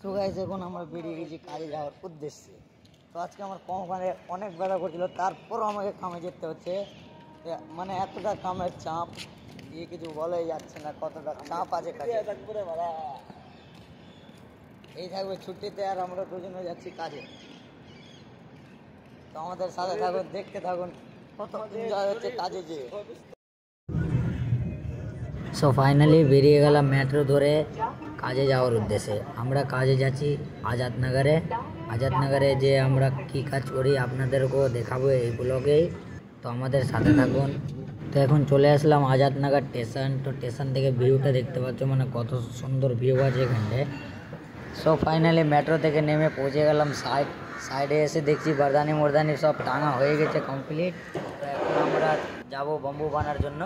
তো গাইস এখন আমরা বেরিয়ে গেছি কাজে যাওয়ার উদ্দেশ্যে। তো আজকে আমার কোম্পানির অনেক ব্যথা করছিল, তারপরও আমাকে কামে যেতে হচ্ছে। মানে এতটা কামের চাপ দিয়ে কিছু বলাই যাচ্ছে না, কতটা চাপ আছে কাজে। এই থাকবে ছুটিতে আর আমরা দুজনে যাচ্ছি কাজে। তো আমাদের সাথে থাকুন, দেখতে থাকুন কত এনজয় হচ্ছে কাজে যেয়ে। সো ফাইনালি বেরিয়ে গেলাম মেট্রো ধরে কাজে যাওয়ার উদ্দেশ্যে। আমরা কাজে যাচ্ছি আজাদনগরে যে আমরা কি কাজ করি আপনাদেরকেও দেখাবো এই ব্লগেই। তো আমাদের সাথে থাকুন। তো এখন চলে আসলাম আজাদনগর স্টেশন। তো স্টেশন থেকে ভিউটা দেখতে পাচ্ছ, মানে কত সুন্দর ভিউ আছে এখানটায়। সো ফাইনালি মেট্রো থেকে নেমে পৌঁছে গেলাম সাইডে এসে দেখছি বারদানি সব টাঙা হয়ে গেছে কমপ্লিট। তো এখন আমরা যাবো বাম্বু বানার জন্য।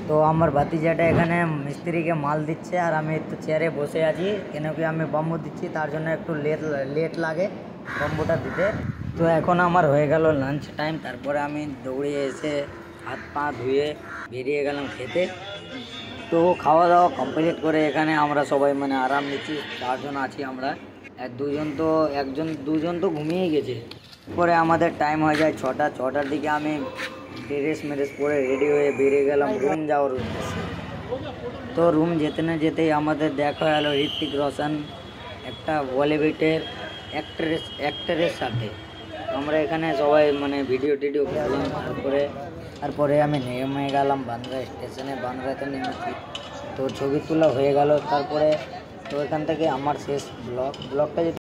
তো আমার ভাতিজাটা এখানে মিস্ত্রিকে মাল দিচ্ছে আর আমি একটু চেয়ারে বসে আছি, কেন কি আমি বাম্বু দিচ্ছি, তার জন্য একটু লেট লাগে বাম্বুটা দিতে। তো এখন আমার হয়ে গেল লাঞ্চ টাইম, তারপরে আমি দৌড়ে এসে হাত পা ধুয়ে বেরিয়ে গেলাম খেতে। তো খাওয়া দাওয়া কমপ্লিট করে এখানে আমরা সবাই মানে আরাম নিচ্ছি। চারজন আছি আমরা, দুজন তো ঘুমিয়ে গেছে। পরে আমাদের টাইম হয়ে যায় ছটার দিকে। আমি ড্রেস পরে রেডি হয়ে বেরিয়ে গেলাম রুম যাওয়ার উদ্দেশ্যে। তো রুম যেতে না যেতেই আমাদের দেখা গেল ঋত্বিক রোশন একটা বলিউডের অ্যাক্টরের সাথে। আমরা এখানে সবাই মানে ভিডিও করলাম। তারপরে আমি নেমে গেলাম বান্দ্রা স্টেশনে, বান্দ্রাতে নেমেছি। তো ছবি তোলা হয়ে গেল। তারপরে তো এখান থেকে আমার শেষ ব্লগটা